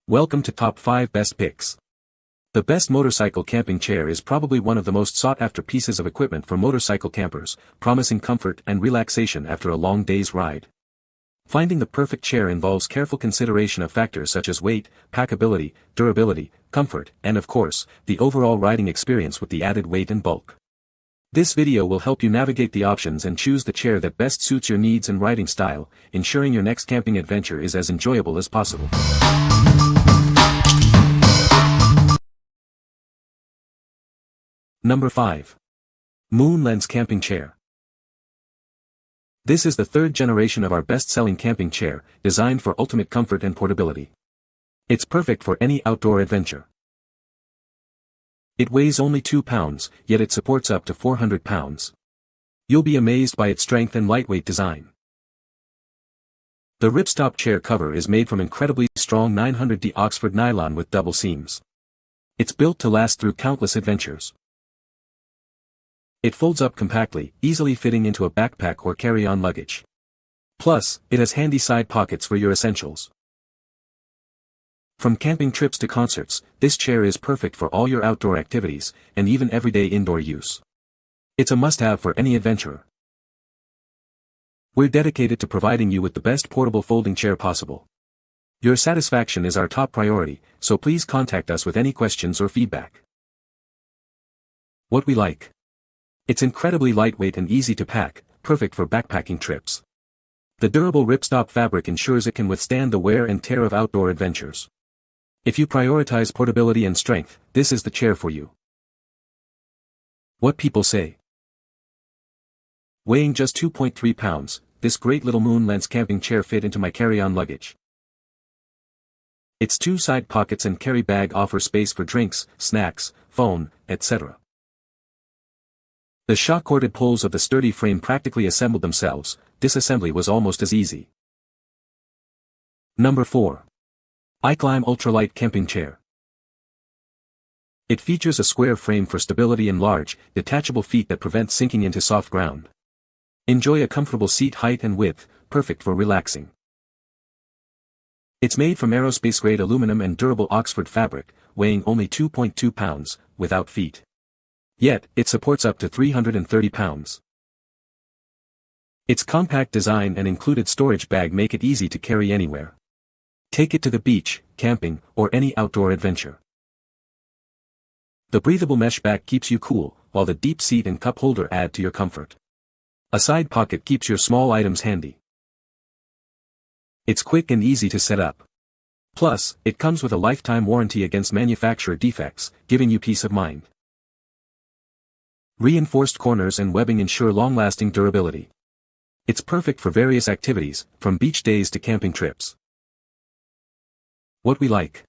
Welcome to Top 5 Best Picks. The best motorcycle camping chair is probably one of the most sought-after pieces of equipment for motorcycle campers, promising comfort and relaxation after a long day's ride. Finding the perfect chair involves careful consideration of factors such as weight, packability, durability, comfort, and of course, the overall riding experience with the added weight and bulk. This video will help you navigate the options and choose the chair that best suits your needs and riding style, ensuring your next camping adventure is as enjoyable as possible. Number 5. Lence Camping Chair. This is the third generation of our best-selling camping chair, designed for ultimate comfort and portability. It's perfect for any outdoor adventure. It weighs only 2 pounds, yet it supports up to 400 pounds. You'll be amazed by its strength and lightweight design. The ripstop chair cover is made from incredibly strong 900D Oxford nylon with double seams. It's built to last through countless adventures. It folds up compactly, easily fitting into a backpack or carry-on luggage. Plus, it has handy side pockets for your essentials. From camping trips to concerts, this chair is perfect for all your outdoor activities, and even everyday indoor use. It's a must-have for any adventurer. We're dedicated to providing you with the best portable folding chair possible. Your satisfaction is our top priority, so please contact us with any questions or feedback. What we like. It's incredibly lightweight and easy to pack, perfect for backpacking trips. The durable ripstop fabric ensures it can withstand the wear and tear of outdoor adventures. If you prioritize portability and strength, this is the chair for you. What people say. Weighing just 2.3 pounds, this great little Lence camping chair fit into my carry-on luggage. Its two side pockets and carry bag offer space for drinks, snacks, phone, etc. The shock-corded poles of the sturdy frame practically assembled themselves. Disassembly was almost as easy. Number 4. iClimb Ultralight Camping Chair. It features a square frame for stability and large, detachable feet that prevent sinking into soft ground. Enjoy a comfortable seat height and width, perfect for relaxing. It's made from aerospace-grade aluminum and durable Oxford fabric, weighing only 2.2 pounds, without feet. Yet, it supports up to 330 pounds. Its compact design and included storage bag make it easy to carry anywhere. Take it to the beach, camping, or any outdoor adventure. The breathable mesh back keeps you cool, while the deep seat and cup holder add to your comfort. A side pocket keeps your small items handy. It's quick and easy to set up. Plus, it comes with a lifetime warranty against manufacturer defects, giving you peace of mind. Reinforced corners and webbing ensure long-lasting durability. It's perfect for various activities, from beach days to camping trips. What we like.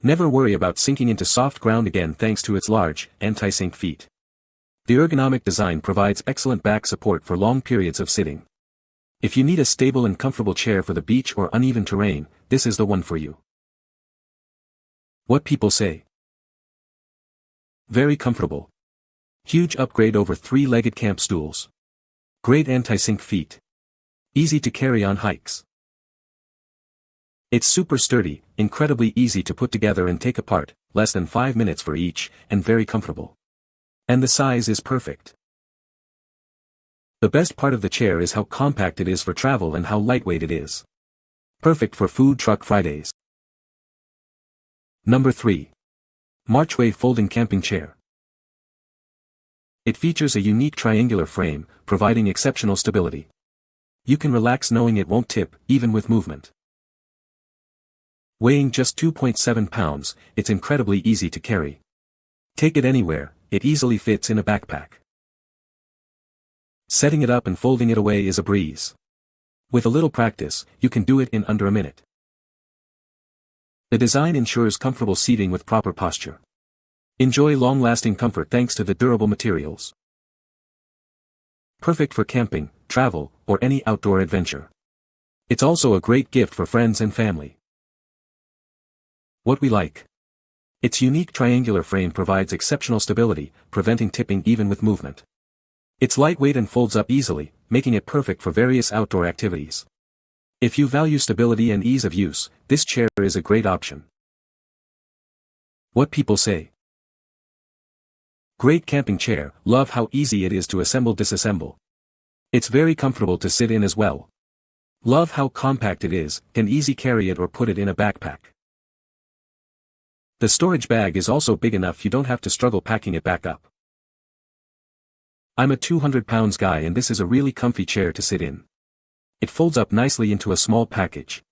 Never worry about sinking into soft ground again thanks to its large, anti-sink feet. The ergonomic design provides excellent back support for long periods of sitting. If you need a stable and comfortable chair for the beach or uneven terrain, this is the one for you. What people say. Very comfortable. Huge upgrade over 3-legged camp stools. Great anti-sink feet. Easy to carry on hikes. It's super sturdy, incredibly easy to put together and take apart, less than 5 minutes for each, and very comfortable. And the size is perfect. The best part of the chair is how compact it is for travel and how lightweight it is. Perfect for food truck Fridays. Number 3. MARCHWAY Folding Camping Chair. It features a unique triangular frame, providing exceptional stability. You can relax knowing it won't tip, even with movement. Weighing just 2.7 pounds, it's incredibly easy to carry. Take it anywhere, it easily fits in a backpack. Setting it up and folding it away is a breeze. With a little practice, you can do it in under a minute. The design ensures comfortable seating with proper posture. Enjoy long-lasting comfort thanks to the durable materials. Perfect for camping, travel, or any outdoor adventure. It's also a great gift for friends and family. What we like. Its unique triangular frame provides exceptional stability, preventing tipping even with movement. It's lightweight and folds up easily, making it perfect for various outdoor activities. If you value stability and ease of use, this chair is a great option. What people say. Great camping chair, love how easy it is to disassemble. It's very comfortable to sit in as well. Love how compact it is, can easy carry it or put it in a backpack. The storage bag is also big enough you don't have to struggle packing it back up. I'm a 200 pounds guy and this is a really comfy chair to sit in. It folds up nicely into a small package.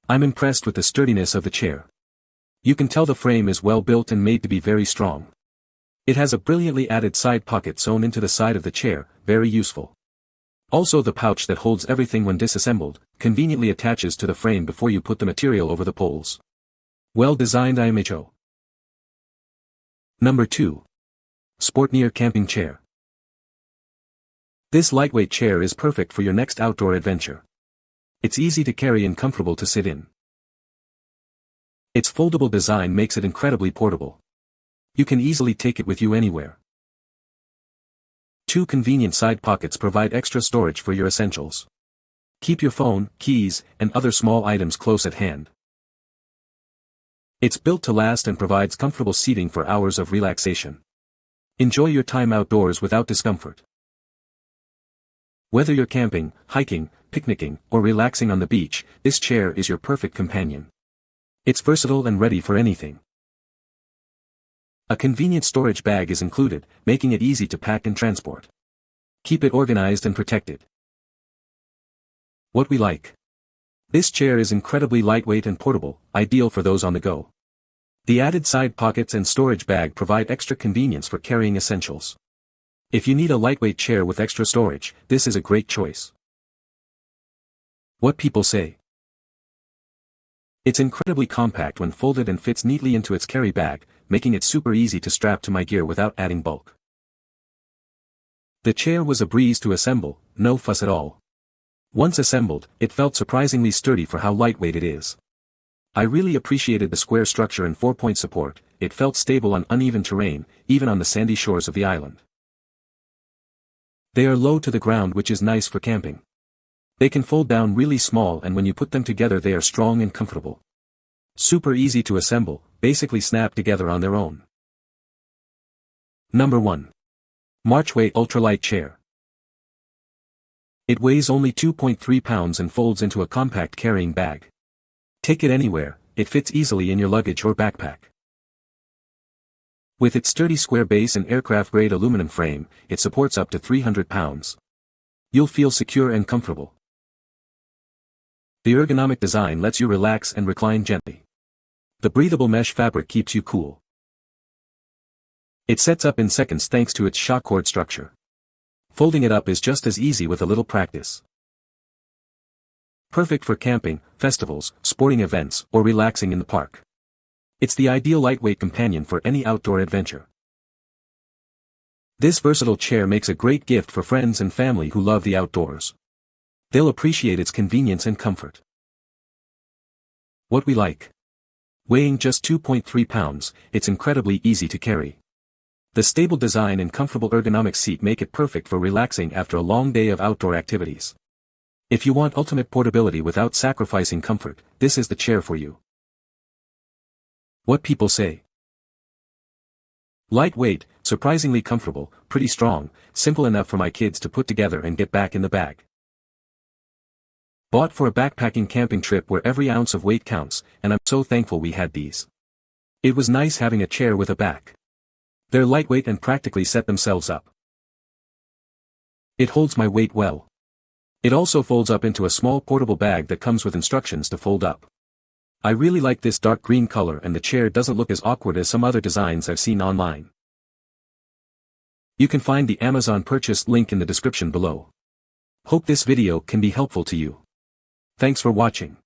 I'm impressed with the sturdiness of the chair. You can tell the frame is well built and made to be very strong. It has a brilliantly added side pocket sewn into the side of the chair, very useful. Also the pouch that holds everything when disassembled, conveniently attaches to the frame before you put the material over the poles. Well designed IMHO. Number 2. Sportneer Camping Chair. This lightweight chair is perfect for your next outdoor adventure. It's easy to carry and comfortable to sit in. Its foldable design makes it incredibly portable. You can easily take it with you anywhere. 2 convenient side pockets provide extra storage for your essentials. Keep your phone, keys, and other small items close at hand. It's built to last and provides comfortable seating for hours of relaxation. Enjoy your time outdoors without discomfort. Whether you're camping, hiking, picnicking, or relaxing on the beach, this chair is your perfect companion. It's versatile and ready for anything. A convenient storage bag is included, making it easy to pack and transport. Keep it organized and protected. What we like. This chair is incredibly lightweight and portable, ideal for those on the go. The added side pockets and storage bag provide extra convenience for carrying essentials. If you need a lightweight chair with extra storage, this is a great choice. What people say. It's incredibly compact when folded and fits neatly into its carry bag, making it super easy to strap to my gear without adding bulk. The chair was a breeze to assemble, no fuss at all. Once assembled, it felt surprisingly sturdy for how lightweight it is. I really appreciated the square structure and 4-point support. It felt stable on uneven terrain, even on the sandy shores of the island. They are low to the ground, which is nice for camping. They can fold down really small and when you put them together they are strong and comfortable. Super easy to assemble, basically snap together on their own. Number 1. MARCHWAY Ultralight Chair. It weighs only 2.3 pounds and folds into a compact carrying bag. Take it anywhere, it fits easily in your luggage or backpack. With its sturdy square base and aircraft-grade aluminum frame, it supports up to 300 pounds. You'll feel secure and comfortable. The ergonomic design lets you relax and recline gently. The breathable mesh fabric keeps you cool. It sets up in seconds thanks to its shock cord structure. Folding it up is just as easy with a little practice. Perfect for camping, festivals, sporting events, or relaxing in the park. It's the ideal lightweight companion for any outdoor adventure. This versatile chair makes a great gift for friends and family who love the outdoors. They'll appreciate its convenience and comfort. What we like. Weighing just 2.3 pounds, it's incredibly easy to carry. The stable design and comfortable ergonomic seat make it perfect for relaxing after a long day of outdoor activities. If you want ultimate portability without sacrificing comfort, this is the chair for you. What people say. Lightweight, surprisingly comfortable, pretty strong, simple enough for my kids to put together and get back in the bag. Bought for a backpacking camping trip where every ounce of weight counts, and I'm so thankful we had these. It was nice having a chair with a back. They're lightweight and practically set themselves up. It holds my weight well. It also folds up into a small portable bag that comes with instructions to fold up. I really like this dark green color and the chair doesn't look as awkward as some other designs I've seen online. You can find the Amazon purchase link in the description below. Hope this video can be helpful to you. Thanks for watching.